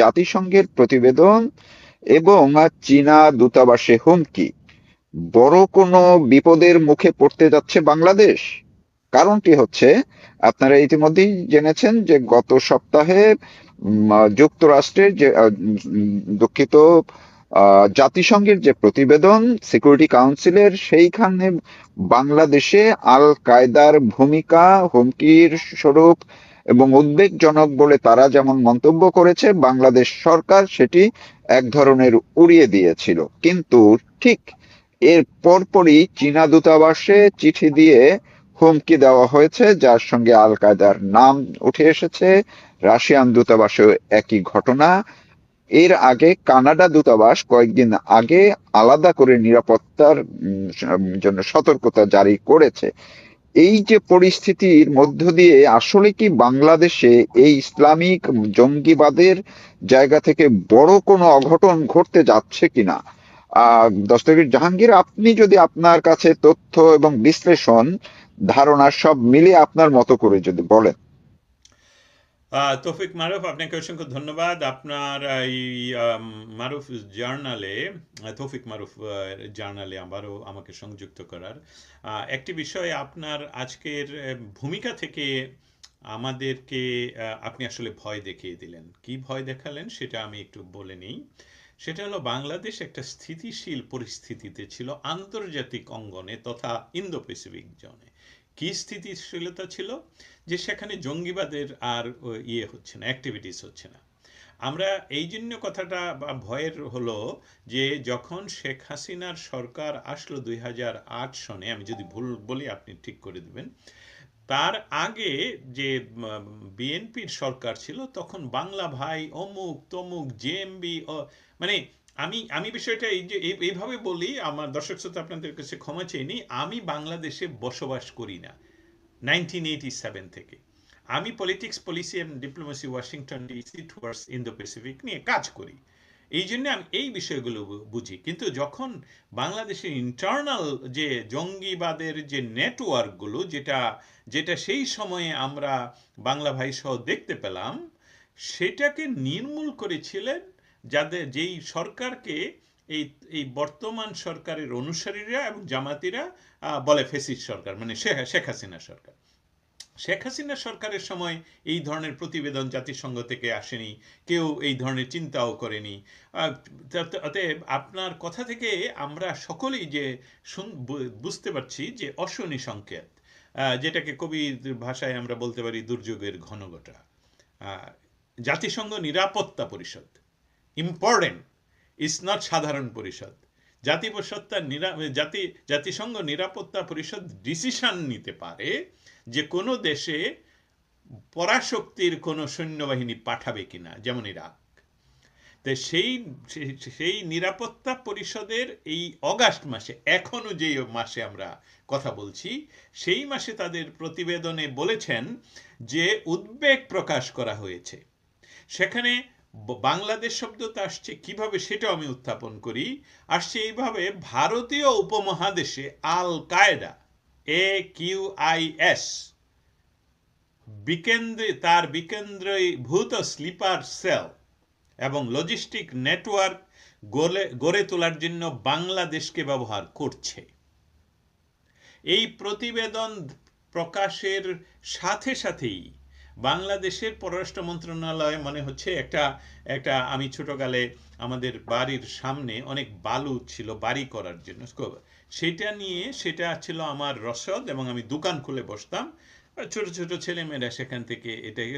জাতিসংঘের প্রতিবেদন এবং চীনা দূতাবাসে হুমকি, বড় কোনো বিপদের মুখে পড়তে যাচ্ছে বাংলাদেশ। কারণটি হচ্ছে, আপনারা ইতিমধ্যেই জেনেছেন যে গত সপ্তাহে যুক্তরাষ্ট্রের যে দুঃখিত, জাতিসংঘের যে প্রতিবেদন সিকিউরিটি কাউন্সিলের, সেইখানে বাংলাদেশে আল কায়দার ভূমিকা হুমকির স্বরূপ এবং উদ্বেগজনক বলে তারা যেমন মন্তব্য করেছে, বাংলাদেশ সরকার সেটি এক ধরনের উড়িয়ে দিয়েছিল। কিন্তু ঠিক এর পরপরই চীনা দূতাবাসে চিঠি দিয়ে হুমকি দেওয়া হয়েছে, যার সঙ্গে আল কায়দার নাম উঠে এসেছে। রাশিয়ান দূতাবাসেও একই ঘটনা। এর আগে কানাডা দূতাবাস কয়েকদিন আগে আলাদা করে নিরাপত্তার জন্য সতর্কতা জারি করেছে। এই যে পরিস্থিতির মধ্য দিয়ে আসলে কি বাংলাদেশে এই ইসলামিক জঙ্গিবাদের জায়গা থেকে বড় কোনো অঘটন ঘটতে যাচ্ছে কিনা? দস্তগীর জাহাঙ্গীর, আপনি যদি আপনার কাছে তথ্য এবং বিশ্লেষণ ধারণা সব মিলিয়ে আপনার মতো করে যদি বলেন। তৌফিক মারুফ, আপনাকে অসংখ্য ধন্যবাদ। আপনার এই মারুফ জার্নালে, তৌফিক মারুফ জার্নালে আবারও আমাকে সংযুক্ত করার একটি বিষয়, আপনার আজকের ভূমিকা থেকে আমাদেরকে আপনি আসলে ভয় দেখিয়ে দিলেন। কি ভয় দেখালেন সেটা আমি একটু বলে নিই। সেটা হলো, বাংলাদেশ একটা স্থিতিশীল পরিস্থিতিতে ছিল আন্তর্জাতিক অঙ্গনে তথা ইন্দো প্যাসিফিক জোনে। কি স্থিতিশীলতা ছিল? যে সেখানে জঙ্গিবাদের আর ইয়ে হচ্ছে না, অ্যাক্টিভিটিস হচ্ছে না। আমরা এই জন্য কথাটা ভয়ের হলো যে যখন শেখ হাসিনার সরকার আসলো 2008 সনে, আমি যদি ভুল বলি আপনি ঠিক করে দেবেন, তার আগে যে বিএনপির সরকার ছিল তখন বাংলা ভাই অমুক তমুক জেএমবি, মানে আমি আমি বিষয়টা এই যে এইভাবে বলি, আমার দর্শক শ্রোতা আপনাদের কাছে ক্ষমা চেয়ে নিই, আমি বাংলাদেশে বসবাস করি না 1987 থেকে। আমি politics, policy and diplomacy Washington DC towards Indo Pacific নিয়ে কাজ করি, এই জন্য আমি এই বিষয়গুলো বুঝি। কিন্তু যখন বাংলাদেশের ইন্টারনাল যে জঙ্গিবাদের যে নেটওয়ার্কগুলো, যেটা যেটা সেই সময়ে আমরা বাংলা ভাই সহ দেখতে পেলাম, সেটাকে নির্মূল করেছিলেন যেই সরকারকে এই এই বর্তমান সরকারের অনুসারীরা এবং জামাতিরা বলে ফেসিস্ট সরকার, মানে শেখ হাসিনা সরকার। শেখ হাসিনা সরকারের সময় এই ধরনের প্রতিবেদন জাতিসংঘ থেকে আসেনি, কেউ এই ধরনের চিন্তাও করেনি। অতএব আপনার কথা থেকে আমরা সকলেই যে বুঝতে পারছি যে অশনি সংকেত, যেটাকে কবির ভাষায় আমরা বলতে পারি দুর্যোগের ঘনঘটা। জাতিসংঘ নিরাপত্তা পরিষদ ইম্পর্টেন্ট, ইজ নট সাধারণ পরিষদ। জাতিসংঘ নিরাপত্তা পরিষদ ডিসিশন নিতে পারে যে কোনো দেশে পরাশক্তির কোনো সৈন্যবাহিনী পাঠাবে কিনা, যেমন ইরাক। তো সেই নিরাপত্তা পরিষদের এই অগাস্ট মাসে, এখনো যে মাসে আমরা কথা বলছি, সেই মাসে তাদের প্রতিবেদনে বলেছেন যে উদ্বেগ প্রকাশ করা হয়েছে। সেখানে বাংলাদেশ শব্দটা আসছে কিভাবে সেটাও আমি উত্থাপন করি। আসছে এইভাবে, ভারতীয় উপমহাদেশে আল কায়দা, AQIS, তার বিকেন্দ্রীভূত স্লিপার সেল এবং লজিস্টিক নেটওয়ার্ক গড়ে তোলার জন্য বাংলাদেশকে ব্যবহার করছে। এই প্রতিবেদন প্রকাশের সাথে সাথেই বাংলাদেশের পররাষ্ট্র মন্ত্রণালয় মনে হচ্ছে একটা আমি ছোটকালে আমাদের বাড়ির সামনে অনেক বালু ছিল বাড়ি করার জন্য, সেটা ছিল আমার রসদ, এবং আমি দোকান খুলে বসতাম, ছোট ছোট ছেলেমেয়েরা সেখান থেকে এটাই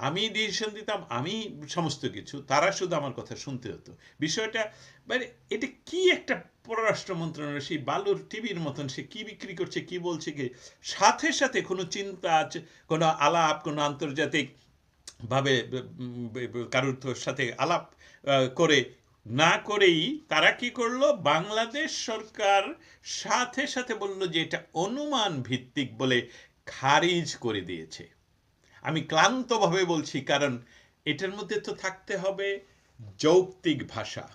আমি ডিসিশন দিতাম, আমি সমস্ত কিছু, তারা শুধু আমার কথা শুনতে হতো। বিষয়টা মানে এটা কি একটা পররাষ্ট্র মন্ত্রণালয়, সেই বালুর টিভির মতন সে কি বিক্রি করছে, কি বলছে, কি সাথে সাথে কোনো চিন্তা আছে, কোনো আলাপ, কোনো আন্তর্জাতিক ভাবে কারোর সাথে আলাপ করে না করেই তারা কি করলো, বাংলাদেশ সরকার সাথে সাথে বলল যে এটা অনুমান ভিত্তিক বলে খারিজ করে দিয়েছে। আমি ক্লান্তভাবে বলছি, কারণ এটার মধ্যে তো থাকতে হবে যৌক্তিক ভাষা,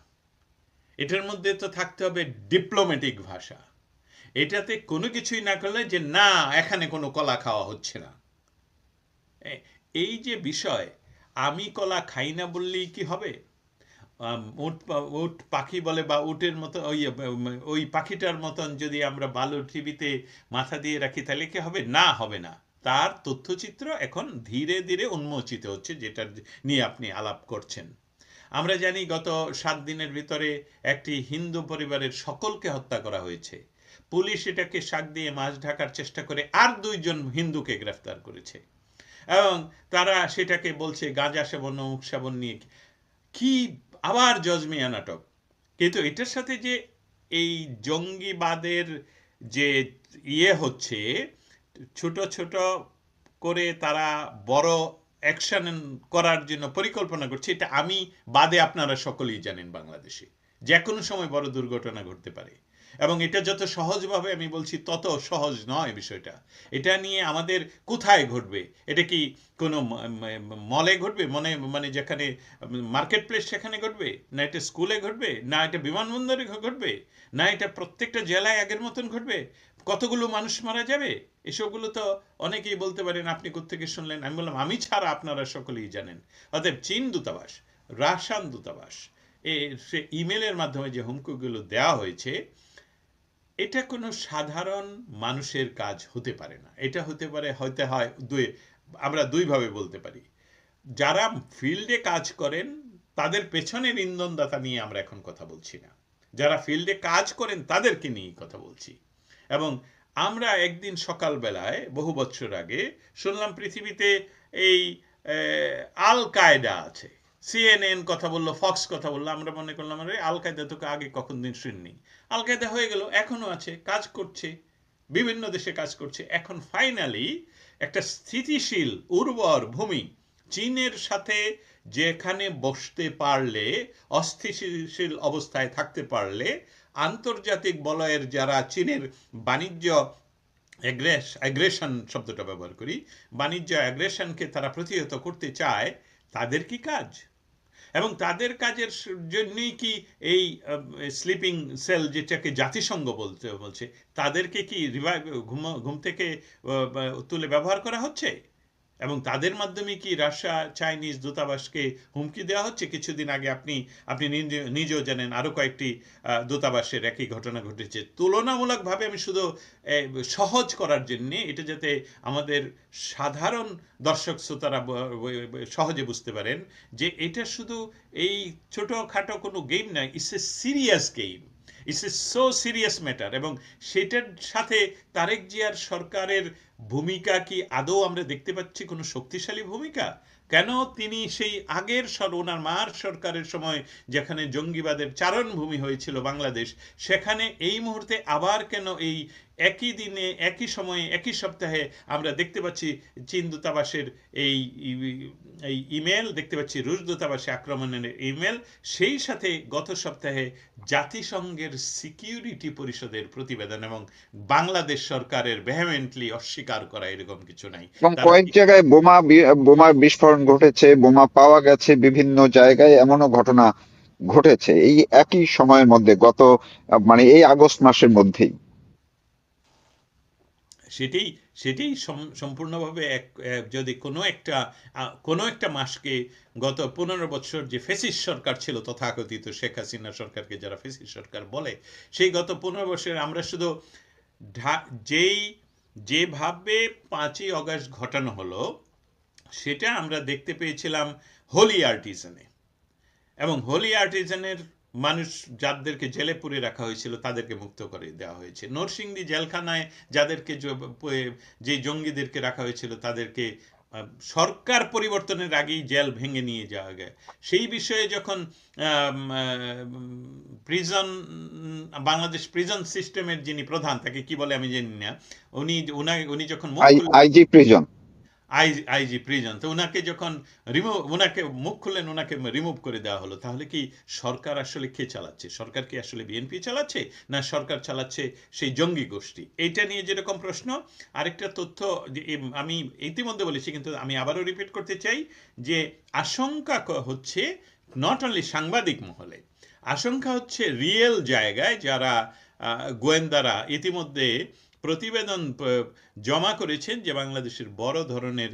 এটার মধ্যে তো থাকতে হবে ডিপ্লোম্যাটিক ভাষা। এটাতে কোনো কিছুই না করলে যে না, এখানে কোনো কলা খাওয়া হচ্ছে না, এই যে বিষয়, আমি কলা খাই না বললেই কি হবে? উট পাখি বলে বা উটের মতো ওই পাখিটার মতন যদি আমরা বালু টিভিতে মাথা দিয়ে রাখি তাহলে কি হবে? না, হবে না। তার তথ্যচিত্র এখন ধীরে ধীরে উন্মোচিত হচ্ছে, যেটা নিয়ে আপনি আলাপ করছেন। আমরা জানি গত 7 দিনের ভিতরে একটি হিন্দু পরিবারের সকলকে হত্যা করা হয়েছে। পুলিশ এটাকে শাক দিয়ে মাছ ঢাকার চেষ্টা করে আর 2জন হিন্দুকে গ্রেফতার করেছে, এবং তারা সেটাকে বলছে গাঁজা সেবন অমুক সেবন নিয়ে কি, আবার জজমিয়া নাটক। কিন্তু এটার সাথে যে এই জঙ্গিবাদের যে হচ্ছে, ছোট ছোট করে তারা বড় অ্যাকশন করার জন্য পরিকল্পনা করছে, এটা আমি বাদে আপনারা সকলেই জানেন বাংলাদেশে যে কোনো সময় বড় দুর্ঘটনা ঘটতে পারে। এবং এটা যত সহজভাবে আমি বলছি তত সহজ নয় বিষয়টা। এটা নিয়ে আমাদের কোথায় ঘটবে? এটা কি কোনো মলে ঘটবে, মানে যেখানে মার্কেট প্লেস সেখানে ঘটবে, না এটা স্কুলে ঘটবে, না এটা বিমানবন্দরে ঘটবে, না এটা প্রত্যেকটা জেলায় আগের মতন ঘটবে? কতগুলো মানুষ মারা যাবে? এসবগুলো তো অনেকেই বলতে পারেন আপনি কোত্থেকে শুনলেন। আমি বললাম আমি ছাড়া আপনারা সকলেই জানেন। অতএব চীন দূতাবাস, রাশিয়ান দূতাবাস, সে ইমেলের মাধ্যমে যে হুমকিগুলো দেওয়া হয়েছে, এটা কোনো সাধারণ মানুষের কাজ হতে পারে না। এটা হতে হয় আমরা দুইভাবে বলতে পারি। যারা ফিল্ডে কাজ করেন তাদের পেছনের ইন্ধনদাতা নিয়ে আমরা এখন কথা বলছি না, যারা ফিল্ডে কাজ করেন তাদেরকে নিয়ে কথা বলছি। এবং আমরা একদিন সকালবেলায় বহু বছর আগে শুনলাম পৃথিবীতে এই আল কায়দা আছে। সিএনএন কথা বললো, ফক্স কথা বললো, আমরা মনে করলাম আরে আল কায়দা তোকে আগে কখন দিন শুননি। আল কায়দা হয়ে গেল, এখনো আছে, কাজ করছে, বিভিন্ন দেশে কাজ করছে। এখন ফাইনালি একটা স্থিতিশীল উর্বর ভূমি চীনের সাথে যেখানে বসতে পারলে, অস্থিতিশীল অবস্থায় থাকতে পারলে, আন্তর্জাতিক বলয়ের যারা চীনের বাণিজ্য অ্যাগ্রেশন শব্দটা ব্যবহার করি, বাণিজ্য অ্যাগ্রেশনকে তারা প্রতিহত করতে চায়, তাদের কি কাজ? এবং তাদের কাজের জন্যই কি এই স্লিপিং সেল, যেটাকে জাতিসংঘ বলছে, তাদেরকে কি ঘুম থেকে তুলে ব্যবহার করা হচ্ছে? এবং তাদের মাধ্যমে কি রাশিয়া চাইনিজ দূতাবাসকে হুমকি দেওয়া হচ্ছে? কিছুদিন আগে আপনি আপনি নিজেও জানেন আরও কয়েকটি দূতাবাসের একই ঘটনা ঘটেছে। তুলনামূলকভাবে আমি শুধু সহজ করার জন্যে, এটা যাতে আমাদের সাধারণ দর্শক শ্রোতারা সহজে বুঝতে পারেন যে এটা শুধু এই ছোটোখাটো কোনো গেম নয়, it's a serious game, it's a so serious matter. এবং সেটার সাথে তারেক জিয়ার সরকারের ভূমিকা কি আদৌ আমরা দেখতে পাচ্ছি কোনো শক্তিশালী ভূমিকা? কেন তিনি সেই আগের ওনার মার সরকারের সময় যেখানে জঙ্গিবাদের চারণভূমি হয়েছিল বাংলাদেশ, সেখানে এই মুহূর্তে আবার কেন এই একই দিনে একই সময়ে একই সপ্তাহে আমরা দেখতে পাচ্ছি চীন দূতাবাসের এই এই ইমেল, দেখতে পাচ্ছি রুশ দূতাবাসে আক্রমণের ইমেল, সেই সাথে গত সপ্তাহে জাতিসংঘের সিকিউরিটি পরিষদের প্রতিবেদন, এবং বাংলাদেশ সরকারের ভেহেমেন্টলি অস্বীকার করা এরকম কিছু নাই। এবং তারা কয়েক জায়গায় বোমার বিস্ফোরণ ঘটেছে, বোমা পাওয়া গেছে, বিভিন্ন জায়গায় এমনও ঘটনা ঘটেছে এই একই সময়ের মধ্যে, গত মানে এই আগস্ট মাসের মধ্যেই। সেটাই সেটাই সম্পূর্ণভাবে যদি কোনো একটা মাসকে, গত 15 বছর যে ফেসিস সরকার ছিল তথাকথিত শেখ হাসিনা সরকারকে যারা ফেসিস সরকার বলে, সেই গত 15 বছরে আমরা শুধু যেই যেভাবে 5ই আগস্ট ঘটানো হলো সেটা আমরা দেখতে পেয়েছিলাম হোলি আর্টিজানে। এবং হোলি আর্টিজানের মানুষ যাদেরকে জেলে পুরে রাখা হয়েছিল তাদেরকে মুক্ত করে দেওয়া হয়েছে। নরসিংদী জেলখানায় যাদেরকে যে জঙ্গিদেরকে রাখা হয়েছিল তাদেরকে সরকার পরিবর্তনের আগেই জেল ভেঙে নিয়ে যাওয়া যায়। সেই বিষয়ে যখন প্রিজন, বাংলাদেশ প্রিজন সিস্টেমের যিনি প্রধান, তাকে কি বলে আমি জানি না, উনি যখন মুখ খুললেন, আইজি প্রিজন, আইজি প্রিজন, তো ওনাকে মুখ খুললেন, ওনাকে রিমুভ করে দেওয়া হলো। তাহলে কি সরকার আসলে কে চালাচ্ছে? সরকার কি আসলে বিএনপি চালাচ্ছে, না সরকার চালাচ্ছে সেই জঙ্গি গোষ্ঠী? এইটা নিয়ে যেরকম প্রশ্ন, আরেকটা তথ্য আমি ইতিমধ্যে বলেছি কিন্তু আমি আবারও রিপিট করতে চাই, যে আশঙ্কা হচ্ছে নট অনলি সাংবাদিক মহলে, আশঙ্কা হচ্ছে রিয়েল জায়গায় যারা গোয়েন্দারা ইতিমধ্যে প্রতিবেদন জমা করেছেন যে বাংলাদেশের বড় ধরনের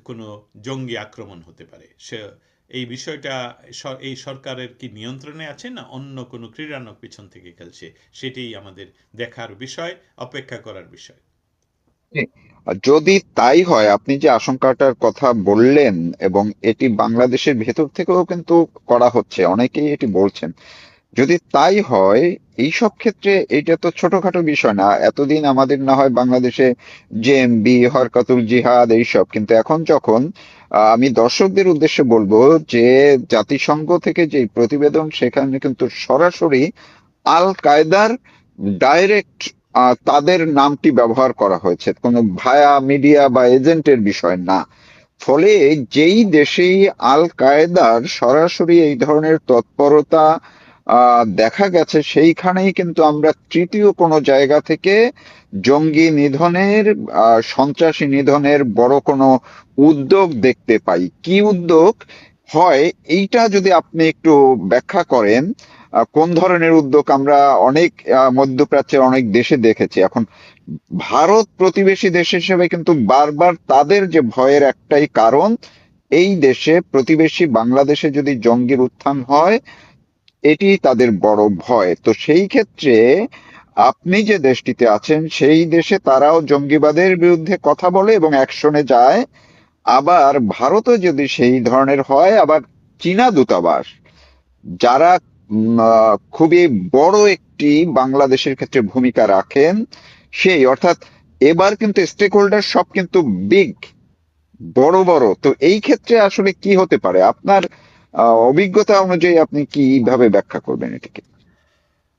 কোনো জঙ্গি আক্রমণ হতে পারে। এই বিষয়টা এই সরকারের কি নিয়ন্ত্রণে আছে, না অন্য কোনো ক্রীড়ানক পিছন থেকে খেলছে? সেটাই আমাদের দেখার বিষয়, অপেক্ষা করার বিষয়। আর যদি তাই হয়, আপনি যে আশঙ্কাটার কথা বললেন, এবং এটি বাংলাদেশের ভেতর থেকেও কিন্তু করা হচ্ছে, অনেকেই এটি বলছেন, যদি তাই হয়, এইসব ক্ষেত্রে এটা তো ছোটখাটো বিষয় না। এতদিন আমাদের না হয় বাংলাদেশে জেএমবি, হরকাতুল জিহাদ এইসব, কিন্তু এখন যখন আমি দর্শকদের উদ্দেশ্যে বলবো যে জাতিসংঘ থেকে যে প্রতিবেদন, সেখানে কিন্তু সরাসরি আল কায়দার ডাইরেক্ট তাদের নামটি ব্যবহার করা হয়েছে, কোনো ভায়া মিডিয়া বা এজেন্টের বিষয় না। ফলে যেই দেশেই আল কায়েদার সরাসরি এই ধরনের তৎপরতা দেখা গেছে, সেইখানেই কিন্তু আমরা তৃতীয় কোনো জায়গা থেকে জঙ্গি নিধনের, সন্ত্রাসী নিধনের বড় কোনো উদ্যোগ দেখতে পাই। কি উদ্যোগ হয়, এইটা যদি আপনি একটু ব্যাখ্যা করেন। কোন ধরনের উদ্যোগ আমরা অনেক মধ্যপ্রাচ্যের অনেক দেশে দেখেছি। এখন ভারত প্রতিবেশী দেশ হিসেবে কিন্তু বারবার তাদের যে ভয়ের একটাই কারণ, এই দেশে প্রতিবেশী বাংলাদেশে যদি জঙ্গির উত্থান হয়, এটি তাদের বড় ভয়। তো সেই ক্ষেত্রে আপনি যে দেশটিতে আছেন, সেই দেশে তারাও জঙ্গিবাদের বিরুদ্ধে কথা বলে এবং অ্যাকশনে যায়। আবার ভারতও যদি সেই ধরনের হয়, আবার চীনা দূতাবাস, যারা খুবই বড় একটি বাংলাদেশের ক্ষেত্রে ভূমিকা রাখেন, সেই অর্থাৎ এবার কিন্তু স্টেক হোল্ডার সব কিন্তু বিগ, বড় বড়। তো এই ক্ষেত্রে আসলে কি হতে পারে আপনার অভিজ্ঞতা অনুযায়ী, আপনি কিভাবে ব্যাখ্যা করবেন এটাকে?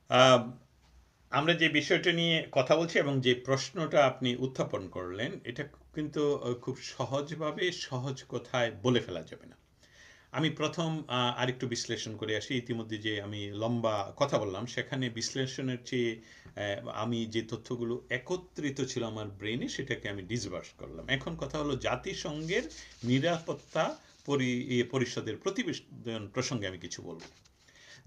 আহ, আমরা যে বিষয়টা নিয়ে কথা বলছি এবং যে প্রশ্নটা আপনি উত্থাপন করলেন, এটা কিন্তু খুব সহজভাবে সহজ কথায় বলে ফেলা যাবে না। আমি প্রথম আরেকটু বিশ্লেষণ করে আসি। ইতিমধ্যে যে আমি লম্বা কথা বললাম, সেখানে বিশ্লেষণের চেয়ে আমি যে তথ্যগুলো একত্রিত ছিল আমার ব্রেনে, সেটাকে আমি ডিসবার্স করলাম। এখন কথা হলো জাতিসংঘের নিরাপত্তা পরিষদের প্রতিবেদন প্রসঙ্গে আমি কিছু বলবো।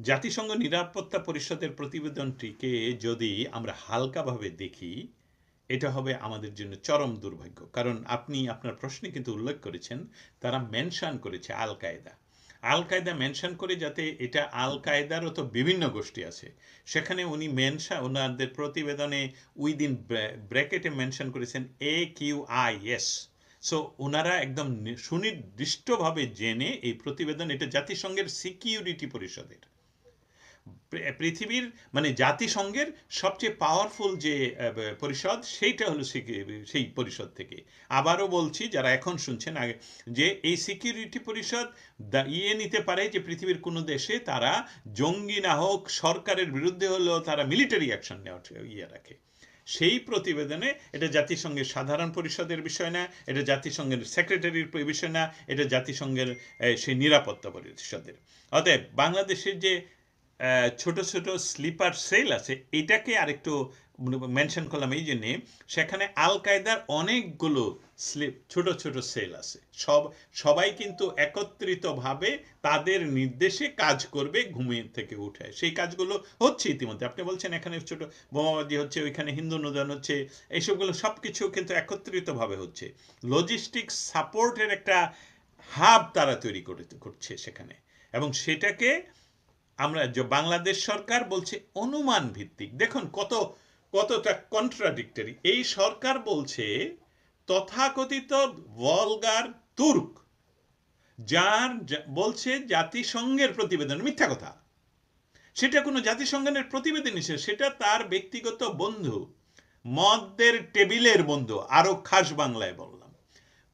জাতিসংঘ নিরাপত্তা পরিষদের প্রতিবেদনটিকে যদি আমরা হালকাভাবে দেখি, এটা হবে আমাদের জন্য চরম দুর্ভাগ্য। কারণ আপনি আপনার প্রশ্নে কিন্তু উল্লেখ করেছেন, তারা মেনশন করেছে আল কায়দা। আল কায়দা মেনশন করে, যাতে এটা আল কায়দারও তো বিভিন্ন গোষ্ঠী আছে, সেখানে উনি ওনাদের প্রতিবেদনে উইদিন ব্র্যাকেটে মেনশন করেছেন AQIS। সো ওনারা একদম সুনির্দিষ্টভাবে জেনে এই প্রতিবেদন, এটা জাতিসংঘের সিকিউরিটি পরিষদের, পৃথিবীর মানে জাতিসংঘের সবচেয়ে পাওয়ারফুল যে পরিষদ, সেইটা হলো সেই পরিষদ থেকে। আবারও বলছি, যারা এখন শুনছেন আগে, যে এই সিকিউরিটি পরিষদ নিতে পারে যে পৃথিবীর কোনো দেশে তারা জঙ্গি না হোক, সরকারের বিরুদ্ধে হলেও তারা মিলিটারি অ্যাকশন নেওয়ার রাখে। সেই প্রতিবেদনে এটা জাতিসংঘের সাধারণ পরিষদের বিষয় না, এটা জাতিসংঘের সেক্রেটারির বিষয় না, এটা জাতিসংঘের সেই নিরাপত্তা পরিষদের। অতএব বাংলাদেশের যে ছোট ছোট স্লিপার সেল আছে, এটাকে আরেকটু মেনশন করলাম এই জন্যে, সেখানে আল কায়দার অনেকগুলো ছোট ছোট সেল আছে। সবাই কিন্তু একত্রিতভাবে তাদের নির্দেশে কাজ করবে, ঘুমিয়ে থেকে উঠে সেই কাজগুলো হচ্ছে ইতিমধ্যে। আপনি বলছেন এখানে ছোট বোমাবাজি হচ্ছে, ওইখানে হিন্দু নদান হচ্ছে, এইসবগুলো সব কিছু কিন্তু একত্রিতভাবে হচ্ছে। লজিস্টিক সাপোর্টের একটা হাব তারা তৈরি করছে সেখানে, এবং সেটাকে আমরা বাংলাদেশ সরকার বলছে অনুমান ভিত্তিক। দেখুন কতটা কন্ট্রাডিক্টরি। এই সরকার বলছে তথাকথিত ভলগার তুর্ক, যার বলছে জাতিসংঘের প্রতিবেদন মিথ্যা কথা, সেটা কোনো জাতিসংঘের প্রতিবেদন হিসেবে, সেটা তার ব্যক্তিগত বন্ধু, মদের টেবিলের বন্ধু, আরো খাস বাংলায় বললাম,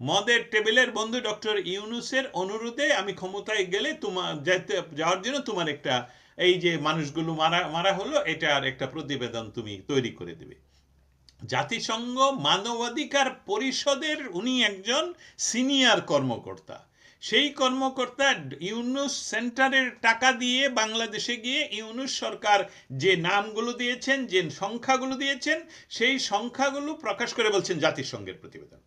মদের টেবিলের বন্ধু ডক্টর ইউনূসের অনুরোধে আমি ক্ষমতায় গেলে যাওয়ার জন্য তোমার একটা, এই যে মানুষগুলো মারা হলো, এটার একটা প্রতিবেদন তুমি তৈরি করে দেবে। জাতিসংঘ মানবাধিকার পরিষদের উনি একজন সিনিয়র কর্মকর্তা। সেই কর্মকর্তা ইউনূস সেন্টারের টাকা দিয়ে বাংলাদেশে গিয়ে ইউনূস সরকার যে নামগুলো দিয়েছেন, যে সংখ্যাগুলো দিয়েছেন, সেই সংখ্যাগুলো প্রকাশ করে বলছেন জাতিসংঘের প্রতিবেদন।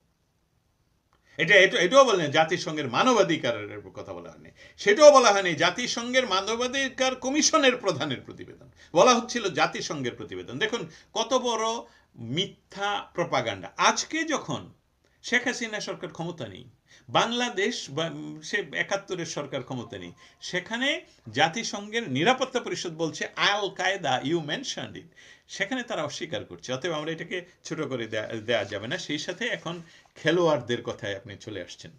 এটাও বলেন জাতিসংঘের মানবাধিকারের কথা বলা হয়নি, সেটাও বলা হয়নি জাতিসংঘের মানবাধিকার কমিশনের প্রধানের প্রতিবেদন, বলা হচ্ছিল জাতিসংঘের প্রতিবেদন। দেখুন কত বড় মিথ্যা প্রপাগান্ডা। আজকে যখন শেখ হাসিনা সরকার ক্ষমতা নেই, বাংলাদেশ সে ৭১-এর সরকার ক্ষমতা নেই, সেখানে জাতিসংঘের নিরাপত্তা পরিষদ বলছে আল কায়দা, ইউ মেনশনড ইট, সেখানে তারা অস্বীকার করছে। অতএব আমরা এটাকে ছোট করে দেয়া যাবে না। সেই সাথে এখন খেলোয়াড়দের কথায় আপনি চলে আসছেন।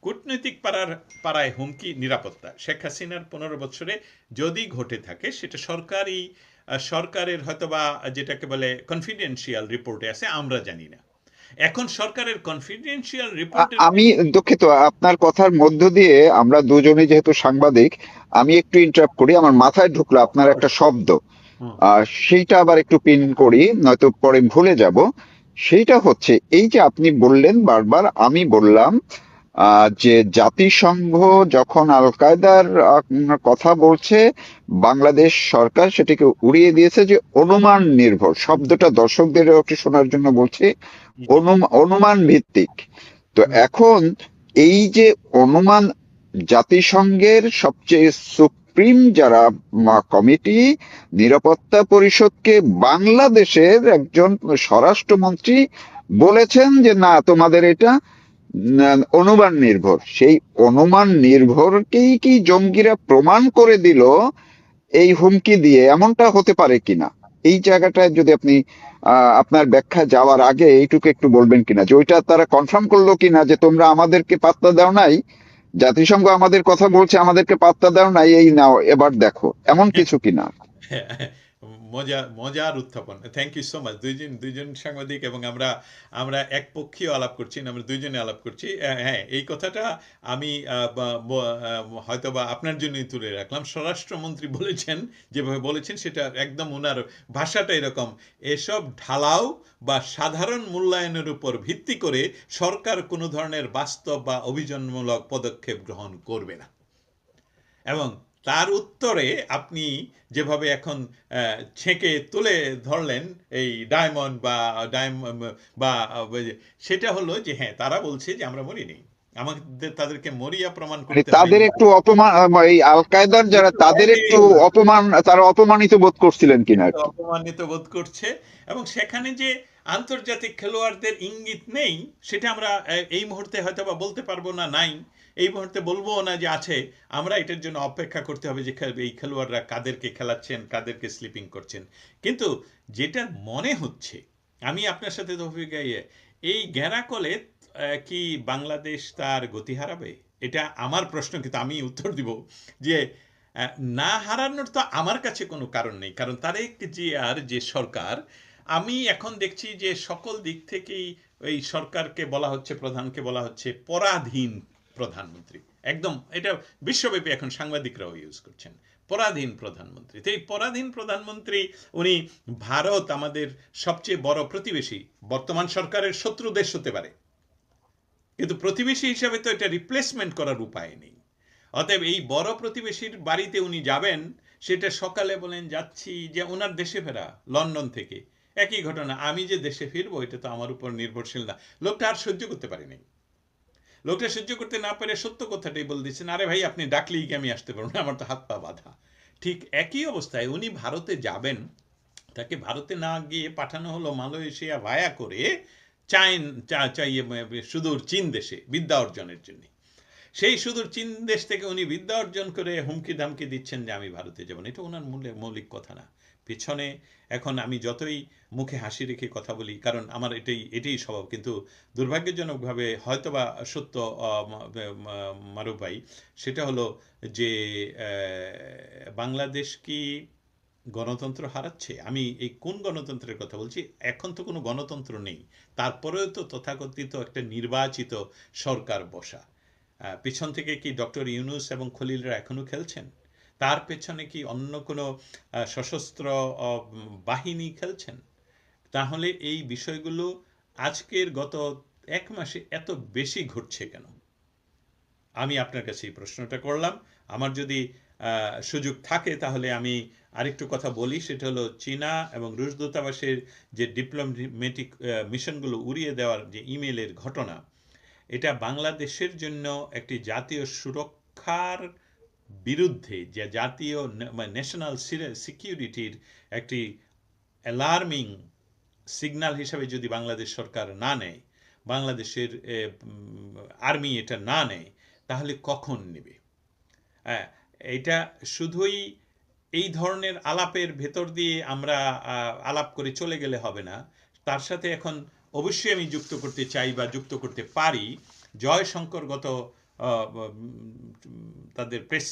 কূটনৈতিক পাড়ায় হুমকি নিরাপত্তা শেখ হাসিনার ১৫ বছরে যদি ঘটে থাকে, সেটা সরকারের হয়তোবা যেটাকে বলে কনফিডেন্সিয়াল রিপোর্টে আছে, আমরা জানি না। এখন সরকারের কনফিডেন্সিয়াল রিপোর্টের আমি দুঃখিত, আপনার কথার মধ্য দিয়ে আমরা দুজনেই যেহেতু সাংবাদিক, আমি একটু ইন্টারাপ্ট করি। আমার মাথায় ঢুকলো আপনার একটা শব্দ, সেইটা আবার একটু পিন করি, নয়তো পরে ভুলে যাব। সেইটা হচ্ছে এই যে আপনি বললেন বারবার, আমি বললাম যে জাতিসংঘ যখন আল কায়দার কথা বলছে, বাংলাদেশ সরকার সেটাকে উড়িয়ে দিয়েছে যে অনুমান নির্ভর। শব্দটা দর্শকদের একটু শোনার জন্য বলছি, অনুমান ভিত্তিক। তো এখন এই যে অনুমান, জাতিসংঘের সবচেয়ে সুপ্রিম যারা কমিটি, নিরাপত্তা পরিষদকে বাংলাদেশের একজন স্বরাষ্ট্রমন্ত্রী বলেছেন যে না, তোমাদের এটা অনুমান নির্ভর। সেই অনুমান নির্ভরকেই কি জঙ্গিরা প্রমাণ করে দিল এই হুমকি দিয়ে? এমনটা হতে পারে কিনা, এই জায়গাটায় যদি আপনি আপনার ব্যাখ্যা যাওয়ার আগে এইটুকু একটু বলবেন কিনা, যে ওইটা তারা কনফার্ম করলো কিনা যে তোমরা আমাদেরকে পাত্তা দাও নাই, জাতিসংঘ আমাদের কথা বলছে, আমাদেরকে পাত্তা দাও নাই, এই নাও এবার দেখো, এমন কিছু কিনা। মজার উত্থাপন। Thank you so much. দুইজন সাংবাদিক এবং আমরা আমরা একপক্ষীয় আলাপ করছি না, আমরা দুইজনে আলাপ করছি। হ্যাঁ, এই কথাটা আমি হয়তোবা আপনার জন্যই তুলে রাখলাম। স্বরাষ্ট্রমন্ত্রী বলেছেন, যেভাবে বলেছেন সেটা একদম ওনার ভাষাটা এরকম: এসব ঢালাও বা সাধারণ মূল্যায়নের উপর ভিত্তি করে সরকার কোনো ধরনের বাস্তব বা অভিযানমূলক পদক্ষেপ গ্রহণ করবে না। এবং তার উত্তরে আপনি যেভাবে এখন ছেঁকে তুলে ধরলেন এই ডায়মন্ড বা সেটা হলো যে হ্যাঁ, তারা বলছে যে আমরা মরিনি, আমাদের তাদেরকে মরিয়া প্রমাণ মানে করতে তাদের হয়নি। একটু অপমান, এই আল কায়দার যারা, তাদের একটু অপমান, তারা অপমানিত বোধ করছিলেন কিনা আর একটু কি। অপমানিত বোধ করছে। এবং সেখানে যে আন্তর্জাতিক খেলোয়াড়দের ইঙ্গিত নেই, সেটা আমরা এই মুহূর্তে হয়তো বা বলতে পারবো না নাই, এই মুহূর্তে বলবো না যে আছে। আমরা এটার জন্য অপেক্ষা করতে হবে যে এই খেলোয়াড়রা কাদেরকে খেলাচ্ছেন, কাদেরকে স্লিপিং করছেন। কিন্তু যেটা মনে হচ্ছে, আমি আপনার সাথে তৌফিক এই গ্যারাকলে কি বাংলাদেশ তার গতি হারাবে? এটা আমার প্রশ্ন, কিন্তু আমি উত্তর দিব যে না হারানোর তো আমার কাছে কোনো কারণ নেই। কারণ তারেক জিয়ার যে সরকার, আমি এখন দেখছি যে সকল দিক থেকেই এই সরকারকে বলা হচ্ছে, প্রধানকে বলা হচ্ছে পরাধীন প্রধানমন্ত্রী। একদম এটা বিশ্বব্যাপী এখন সাংবাদিকরাও ইউজ করছেন, পরাধীন প্রধানমন্ত্রী। তো এই পরাধীন প্রধানমন্ত্রী, উনি ভারত আমাদের সবচেয়ে বড় প্রতিবেশী, বর্তমান সরকারের শত্রু দেশ হতে পারে, কিন্তু প্রতিবেশী হিসাবে তো এটা রিপ্লেসমেন্ট করার উপায় নেই। অতএব এই বড় প্রতিবেশীর বাড়িতে উনি যাবেন, সেটা সকালে বলেন যাচ্ছি, যে ওনার দেশে ফেরা লন্ডন থেকে একই ঘটনা, আমি যে দেশে ফিরবো এটা তো আমার উপর নির্ভরশীল না। লোকটা আর সহ্য করতে পারেনি। লোকটা সহ্য করতে না পারে সত্য কথাটাই বলে দিচ্ছেন, আরে ভাই আপনি ডাকলেই কি আমি আসতে পারবো না, আমার তো হাত পা বাঁধা। ঠিক একই অবস্থায় উনি ভারতে যাবেন, তাকে ভারতে না গিয়ে পাঠানো হলো মালয়েশিয়া ভায়া করে সুদূর চীন দেশে বিদ্যা অর্জনের জন্য। সেই সুদূর চীন দেশ থেকে উনি বিদ্যা অর্জন করে হুমকি ধামকি দিচ্ছেন যে আমি ভারতে যাব না। এটা ওনার মৌলিক কথা না। পেছনে এখন আমি যতই মুখে হাসি রেখে কথা বলি, কারণ আমার এটাই স্বভাব, কিন্তু দুর্ভাগ্যজনকভাবে হয়তোবা সত্য, মারুফ ভাই, সেটা হলো যে বাংলাদেশ কি গণতন্ত্র হারাচ্ছে? আমি এই কোন গণতন্ত্রের কথা বলছি? এখন তো কোনো গণতন্ত্র নেই, তারপরেও তো তথাকথিত একটা নির্বাচিত সরকার বসা। পিছন থেকে কি ডক্টর ইউনুস এবং খলিলরা এখনো খেলছেন? তার পেছনে কি অন্য কোনো সশস্ত্র বাহিনী খেলছেন? তাহলে এই বিষয়গুলো আজকের গত ১ মাসে এত বেশি ঘটছে কেন? আমি আপনার কাছে এই প্রশ্নটা করলাম। আমার যদি সুযোগ থাকে তাহলে আমি আরেকটু কথা বলি, সেটা হলো চীনা এবং রুশ দূতাবাসের যে ডিপ্লোম্যাটিক মিশনগুলো উড়িয়ে দেওয়ার যে ইমেলের ঘটনা, এটা বাংলাদেশের জন্য একটি জাতীয় সুরক্ষার বিরুদ্ধে, যে জাতীয় ন্যাশনাল সিকিউরিটির একটি অ্যালার্মিং সিগন্যাল হিসাবে যদি বাংলাদেশ সরকার না নেয়, বাংলাদেশের আর্মি এটা না নেয়, তাহলে কখন নেবে? হ্যাঁ, এটা শুধুই এই ধরনের আলাপের ভেতর দিয়ে আমরা আলাপ করে চলে গেলে হবে না। তার সাথে এখন অবশ্যই আমি যুক্ত করতে চাই বা যুক্ত করতে পারি, জয়শঙ্কর গত তাদের প্রেস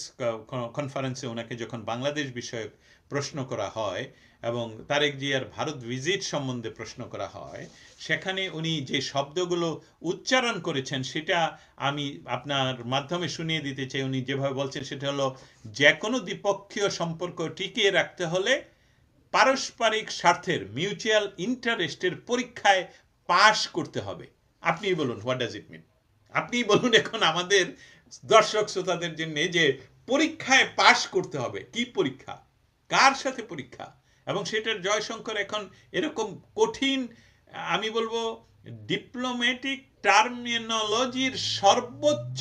কনফারেন্সে ওনাকে যখন বাংলাদেশ বিষয়ক প্রশ্ন করা হয় এবং তারেক জিয়ার ভারত ভিজিট সম্বন্ধে প্রশ্ন করা হয়, সেখানে উনি যে শব্দগুলো উচ্চারণ করেছেন সেটা আমি আপনার মাধ্যমে শুনিয়ে দিতে চাই। উনি যেভাবে বলছেন সেটা হলো, যে কোনো দ্বিপক্ষীয় সম্পর্ক টিকিয়ে রাখতে হলে পারস্পরিক স্বার্থের, মিউচুয়াল ইন্টারেস্টের পরীক্ষায় পাশ করতে হবে। আপনি বলুন, হোয়াট ডাজ ইট মিন? আপনি বলুন এখন আমাদের দর্শক শ্রোতাদের জন্য, যে পরীক্ষায় পাশ করতে হবে। কি পরীক্ষা? কার সাথে পরীক্ষা? এবং সেটার জয়শঙ্কর এখন এরকম কঠিন, আমি বলবো ডিপ্লোম্যাটিক টার্মিনোলজির সর্বোচ্চ